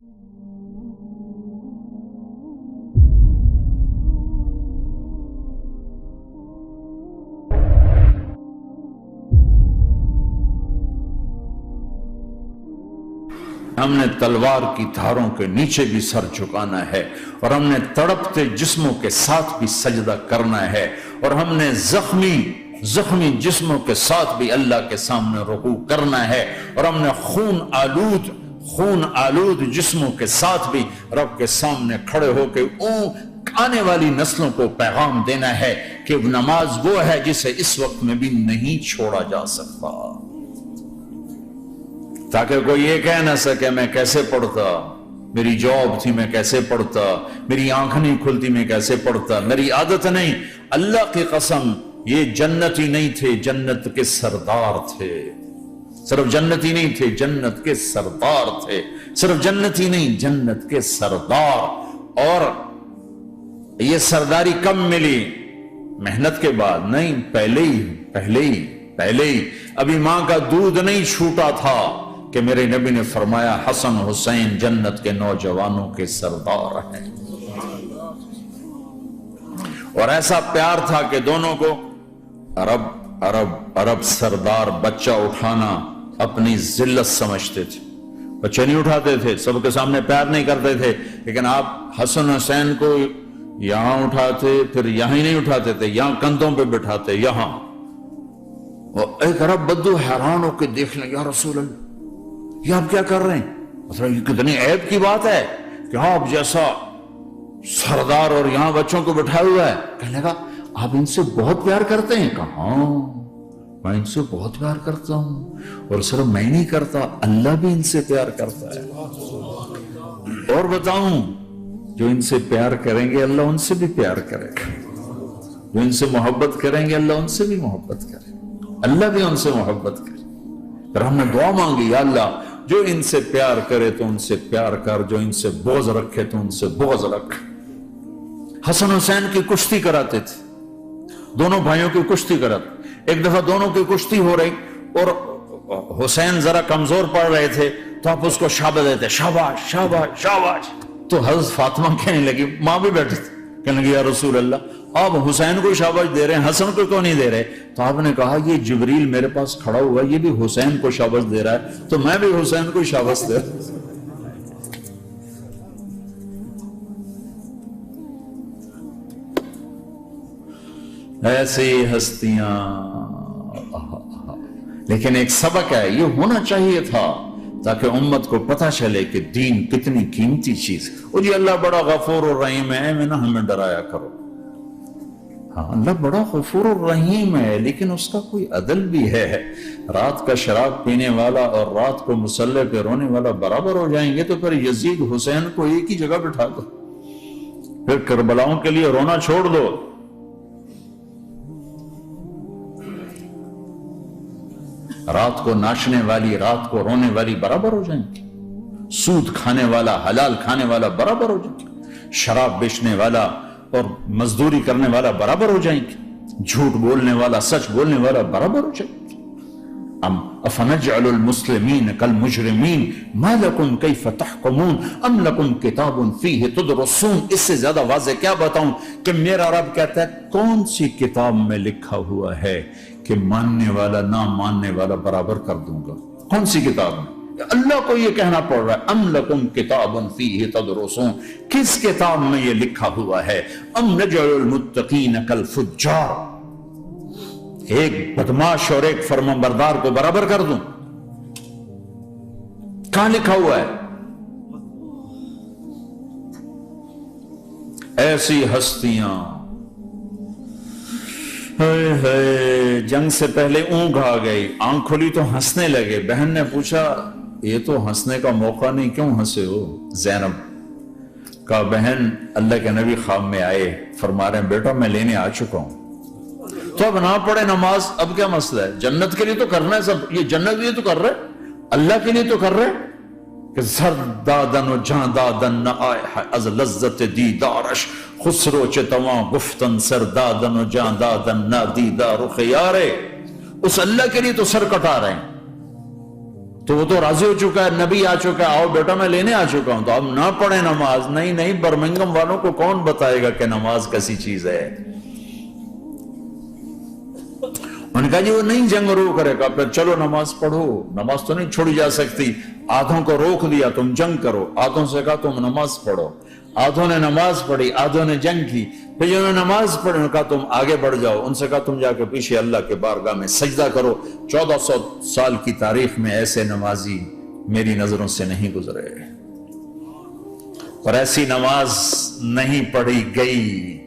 ہم نے تلوار کی دھاروں کے نیچے بھی سر جھکانا ہے، اور ہم نے تڑپتے جسموں کے ساتھ بھی سجدہ کرنا ہے، اور ہم نے زخمی جسموں کے ساتھ بھی اللہ کے سامنے رکوع کرنا ہے، اور ہم نے خون آلود جسموں کے ساتھ بھی رب کے سامنے کھڑے ہو کے آنے والی نسلوں کو پیغام دینا ہے کہ نماز وہ ہے جسے اس وقت میں بھی نہیں چھوڑا جا سکتا، تاکہ کوئی یہ کہہ نہ سکے میں کیسے پڑھتا، میری جاب تھی میں کیسے پڑھتا، میری آنکھ نہیں کھلتی میں کیسے پڑھتا، میری عادت نہیں۔ اللہ کی قسم یہ جنتی نہیں تھے، جنت کے سردار تھے، صرف جنتی نہیں تھے، جنت کے سردار تھے، صرف جنتی نہیں، جنت کے سردار۔ اور یہ سرداری کب ملی؟ محنت کے بعد نہیں، پہلے ہی ابھی ماں کا دودھ نہیں چھوٹا تھا کہ میرے نبی نے فرمایا حسن حسین جنت کے نوجوانوں کے سردار ہیں، اور ایسا پیار تھا کہ دونوں کو عرب سردار بچہ اٹھانا اپنی ذلت سمجھتے تھے، بچے نہیں اٹھاتے تھے، سب کے سامنے پیار نہیں کرتے تھے، لیکن آپ حسن حسین کو یہاں اٹھاتے، پھر یہاں ہی نہیں اٹھاتے تھے، یہاں کندھوں پہ بٹھاتے، یہاں۔ اور ایک عرب بدو حیران ہو کے دیکھ لیں، یا رسول اللہ یہ آپ کیا کر رہے ہیں؟ مطلب یہ کتنی عیب کی بات ہے کہ آپ جیسا سردار اور یہاں بچوں کو بٹھایا ہوا ہے۔ کہنے لگا آپ ان سے بہت پیار کرتے ہیں؟ کہا ہاں میں ان سے بہت پیار کرتا ہوں، اور صرف میں نہیں کرتا، اللہ بھی ان سے پیار کرتا ہے۔ اور بتاؤں، جو ان سے پیار کریں گے اللہ ان سے بھی پیار کرے گا، جو ان سے محبت کریں گے اللہ ان سے بھی محبت کرے گا، اللہ بھی ان سے محبت کرے۔ پھر ہم نے دعا مانگی، یا اللہ جو ان سے پیار کرے تو ان سے پیار کر، جو ان سے بغض رکھے تو ان سے بغض رکھ۔ حسن حسین کی کشتی کراتے تھے، دونوں بھائیوں کی کشتی کراتے۔ ایک دفعہ دونوں کی کشتی ہو رہی اور حسین ذرا کمزور پڑ رہے تھے تو آپ اس کو شاباش دیتے، شاباش شاباش شاباش۔ تو حضرت فاطمہ کہنے لگی، ماں بھی بیٹھی تھی، کہنے لگی یا رسول اللہ آپ حسین کو شاباش دے رہے ہیں، حسن کو کیوں نہیں دے رہے؟ تو آپ نے کہا یہ جبریل میرے پاس کھڑا ہوا، یہ بھی حسین کو شاباش دے رہا ہے تو میں بھی حسین کو شاباش دے رہا ہوں۔ ایسی ہستیاں، لیکن ایک سبق ہے، یہ ہونا چاہیے تھا تاکہ امت کو پتہ چلے کہ دین کتنی قیمتی چیز ہے۔ اور یہ اللہ بڑا غفور الرحیم ہے، میں نہ ہمیں ڈرایا کرو۔ ہاں اللہ بڑا غفور الرحیم ہے، لیکن اس کا کوئی عدل بھی ہے۔ رات کا شراب پینے والا اور رات کو مصلی پہ رونے والا برابر ہو جائیں گے تو پھر یزید حسین کو ایک ہی جگہ بٹھا دو، پھر کربلاؤں کے لیے رونا چھوڑ دو۔ رات کو ناچنے والی، رات کو رونے والی برابر ہو جائیں گے، سود کھانے والا، حلال کھانے والا برابر ہو جائیں گے، شراب بیچنے والا اور مزدوری کرنے والا برابر ہو جائیں گے، جھوٹ بولنے والا، سچ بولنے والا برابر ہو جائیں گے۔ افنجعل المسلمین کالمجرمین ما لکم کیف تحکمون ام لکم کتاب فیہ تدرسون۔ اس سے زیادہ واضح کیا بتاؤں کہ میرا رب کہتا ہے کون سی کتاب میں لکھا ہوا ہے کہ ماننے والا نہ ماننے والا برابر کر دوں گا؟ کون سی کتاب میں؟ اللہ کو یہ کہنا پڑ رہا ہے ام لکم کتاب فیہ تدرسون، کس کتاب میں یہ لکھا ہوا ہے؟ ام نجعل المتقین کالفجار، ایک بدماش اور ایک فرمانبردار کو برابر کر دوں؟ کہاں لکھا ہوا ہے؟ ایسی ہستیاں، جنگ سے پہلے اونگ آ گئی، آنکھ کھلی تو ہنسنے لگے۔ بہن نے پوچھا یہ تو ہنسنے کا موقع نہیں، کیوں ہنسے ہو؟ زینب کہا بہن اللہ کے نبی خواب میں آئے، فرما رہے ہیں بیٹا میں لینے آ چکا ہوں، تو اب نہ پڑھے نماز، اب کیا مسئلہ ہے؟ جنت کے لیے تو کرنا ہے سب، یہ جنت کے لیے تو کر رہے، اللہ کے لیے تو کر رہے کہ زرد دادن و جان دادن نہ آئے از لذت دیدارش، خسرو چتواں گفتن سر دادن و جان دادن نہ دیدار خیارے۔ اس اللہ کے لیے تو سر کٹا رہے ہیں، تو وہ تو راضی ہو چکا ہے, نبی آ چکا ہے, آؤ بیٹا میں لینے آ چکا ہوں, تو اب نہ پڑھیں نماز. نہیں نہیں, برمنگم والوں کو کون بتائے گا کہ نماز کیسی چیز ہے. انہوں نے کہا جی وہ نہیں جنگ رو کرے گا, پھر چلو نماز پڑھو. نماز تو نہیں چھوڑی جا سکتی. آدھوں کو روک دیا تم جنگ کرو, آدھوں سے کہا تم نماز پڑھو. آدھوں نے نماز پڑھی, آدھوں نے جنگ کی. پھر جنہوں نے نماز پڑھی انہوں نے کہا تم آگے بڑھ جاؤ. ان سے کہا تم جا کے پیچھے اللہ کے بارگاہ میں سجدہ کرو. 1400 سال کی تاریخ میں ایسے نمازی میری نظروں سے نہیں گزرے, اور ایسی نماز نہیں پڑھی گئی.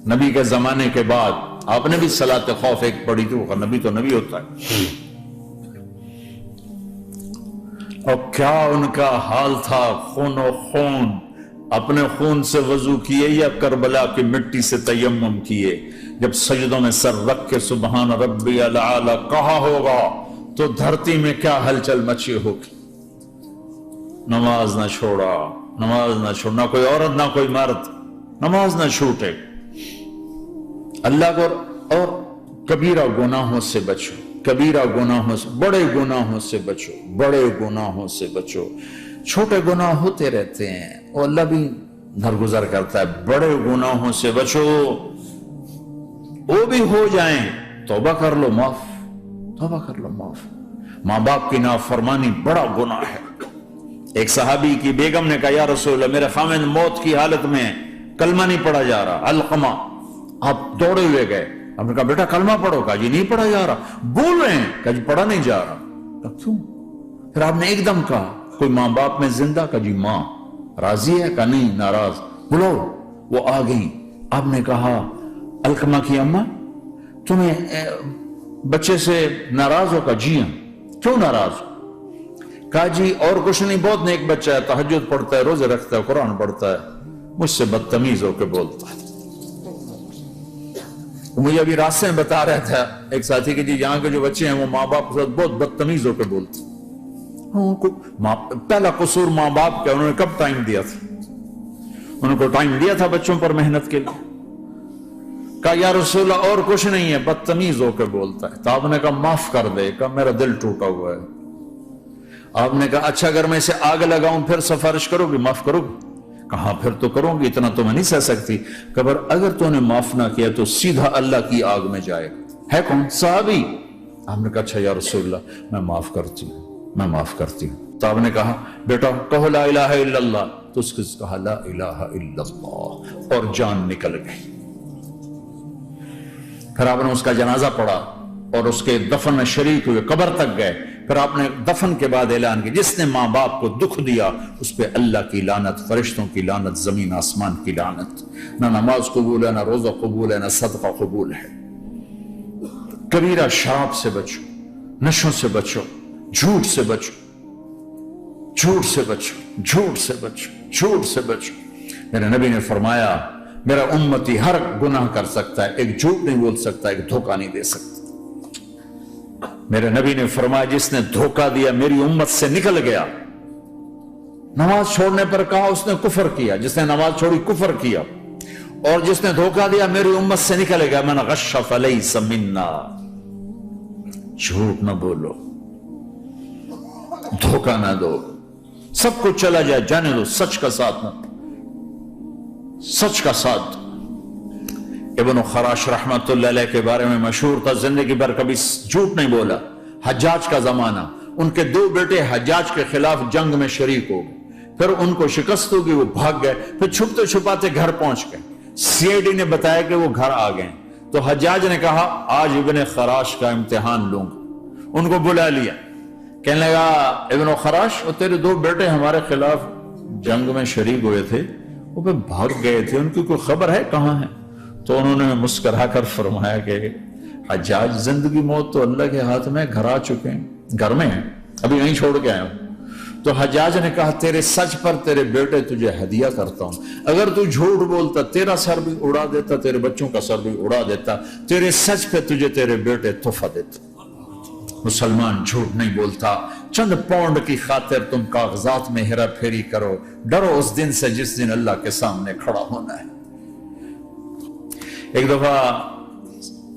نبی کے زمانے کے بعد آپ نے بھی صلاۃ خوف ایک پڑھی تھی, وہ نبی تو نبی ہوتا ہے. اور کیا ان کا حال تھا, خون و خون, اپنے خون سے وضو کیے یا کربلا کی مٹی سے تیمم کیے. جب سجدوں میں سر رکھ کے سبحان ربی الاعلی کہا ہوگا تو دھرتی میں کیا ہلچل مچی ہوگی. نماز نہ چھوڑا, نماز نہ چھوڑ, نہ کوئی عورت نہ کوئی مرد, نماز نہ چھوٹے. اللہ کو اور کبیرہ گناہوں سے بچو, کبیرہ گناہوں سے, بڑے گناہوں سے بچو, بڑے گناہوں سے بچو. چھوٹے گناہ ہوتے رہتے ہیں, اور اللہ بھی درگزر کرتا ہے. بڑے گناہوں سے بچو, وہ بھی ہو جائیں توبہ کر لو معاف, توبہ کر لو معاف. ماں باپ کی نافرمانی بڑا گناہ ہے. ایک صحابی کی بیگم نے کہا یا رسول اللہ میرے خامند موت کی حالت میں کلمہ نہیں پڑھا جا رہا. علقمہ آپ دوڑے ہوئے گئے, آپ نے کہا بیٹا کلمہ پڑھو. کہا جی نہیں پڑھا جا رہا. بول رہے ہیں. کہا جی پڑھا نہیں جا رہا. کہا کیوں؟ پھر آپ نے ایک دم کہا کوئی ماں باپ میں زندہ؟ کہا جی ماں. راضی ہے؟ کہا نہیں ناراض. بولو. وہ آ گئی. آپ نے کہا علقمہ کی اماں تمہیں بچے سے ناراض ہو؟ کہا جی ہاں. کیوں ناراض ہو؟ کہا جی اور کچھ نہیں, بہت نیک بچہ ہے, تہجد پڑھتا ہے, روزے رکھتا ہے, قرآن پڑھتا ہے, مجھ سے بدتمیز ہو کے بولتا ہے. مجھے ابھی راستے میں بتا رہا تھا ایک ساتھی کہ جی یہاں کے جو بچے ہیں وہ ماں باپ کے ساتھ بہت بدتمیز ہو کے بولتے ہیں. پہلا قصور ماں باپ کا. انہوں نے کب ٹائم دیا تھا؟ انہوں کو ٹائم دیا تھا بچوں پر محنت کے لیے. کہا یا رسول اللہ اور کچھ نہیں ہے, بدتمیز ہو کے بولتا ہے. تو آپ نے کہا معاف کر دے. کہا میرا دل ٹوٹا ہوا ہے. آپ نے کہا اچھا اگر میں اسے آگ لگاؤں پھر سفارش کرو گی, معاف کرو گی؟ کہا پھر تو کروں گی, اتنا تو میں نہیں سہ سکتی. کہ اگر تو نے معاف نہ کیا تو سیدھا اللہ کی آگ میں جائے گا. ہے کون؟ صحابی. آپ نے کہا اچھا یا رسول اللہ میں معاف کرتی ہوں, میں معاف کرتی ہوں. تو آپ نے کہا بیٹا کہو لا الہ الا اللہ. تو اس نے کہا لا الہ الا اللہ, اور جان نکل گئی. پھر آپ نے اس کا جنازہ پڑھا اور اس کے دفن میں شریک ہوئے, قبر تک گئے. پھر آپ نے دفن کے بعد اعلان کیا جس نے ماں باپ کو دکھ دیا اس پہ اللہ کی لعنت, فرشتوں کی لعنت, زمین آسمان کی لعنت. نہ نماز قبول ہے, نہ روزہ قبول ہے, نہ صدقہ قبول ہے. کبیرہ شراب سے بچو, نشوں سے بچو, جھوٹ سے بچو, جھوٹ سے بچو, جھوٹ سے بچو, جھوٹ سے بچو. میرے نبی نے فرمایا میرا امتی ہر گناہ کر سکتا ہے, ایک جھوٹ نہیں بول سکتا, ایک دھوکہ نہیں دے سکتا. میرے نبی نے فرمایا جس نے دھوکہ دیا میری امت سے نکل گیا. نماز چھوڑنے پر کہا اس نے کفر کیا, جس نے نماز چھوڑی کفر کیا. اور جس نے دھوکہ دیا میری امت سے نکل گیا. من غش فلیس منا. جھوٹ نہ بولو, دھوکہ نہ دو, سب کچھ چلا جائے جانے دو, سچ کا ساتھ نہ, سچ کا ساتھ. ابن خراش رحمت اللہ علیہ کے بارے میں مشہور تھا زندگی بھر کبھی جھوٹ نہیں بولا. حجاج کا زمانہ, ان کے 2 بیٹے حجاج کے خلاف جنگ میں شریک ہو گئے. پھر ان کو شکست ہوگی, وہ بھاگ گئے. پھر چھپتے چھپاتے گھر پہنچ گئے. سی آئی ڈی نے بتایا کہ وہ گھر آ گئے. تو حجاج نے کہا آج ابن خراش کا امتحان لوں گا. ان کو بلا لیا. کہنے لگا ابن خراش, وہ تیرے 2 بیٹے ہمارے خلاف جنگ میں شریک ہوئے تھے, وہ پہ بھاگ گئے تھے, ان کی کوئی خبر ہے, کہاں ہے؟ تو انہوں نے مسکرا کر فرمایا کہ حجاج زندگی موت تو اللہ کے ہاتھ میں, گھر آ چکے ہیں, گھر میں ہیں, ابھی نہیں چھوڑ کے آئے ہوں. تو حجاج نے کہا تیرے سچ پر تیرے بیٹے تجھے ہدیہ کرتا ہوں. اگر تو جھوٹ بولتا تیرا سر بھی اڑا دیتا, تیرے بچوں کا سر بھی اڑا دیتا. تیرے سچ پہ تجھے تیرے بیٹے تحفہ دیتے. مسلمان جھوٹ نہیں بولتا. چند پاؤنڈ کی خاطر تم کاغذات میں ہیرا پھیری کرو. ڈرو اس دن سے جس دن اللہ کے سامنے کھڑا ہونا ہے. ایک دفعہ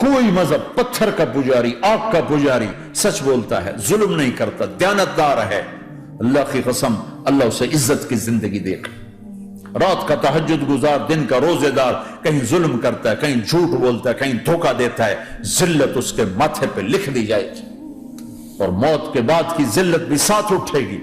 کوئی مذہب پتھر کا پجاری، آگ کا پجاری سچ بولتا ہے، ظلم نہیں کرتا، دیانتدار ہے، اللہ کی قسم اللہ اسے عزت کی زندگی دے گا۔ رات کا تہجد گزار، دن کا روزے دار کہیں ظلم کرتا ہے، کہیں جھوٹ بولتا ہے، کہیں دھوکہ دیتا ہے، ذلت اس کے ماتھے پہ لکھ دی جائے گی، اور موت کے بعد کی ذلت بھی ساتھ اٹھے گی۔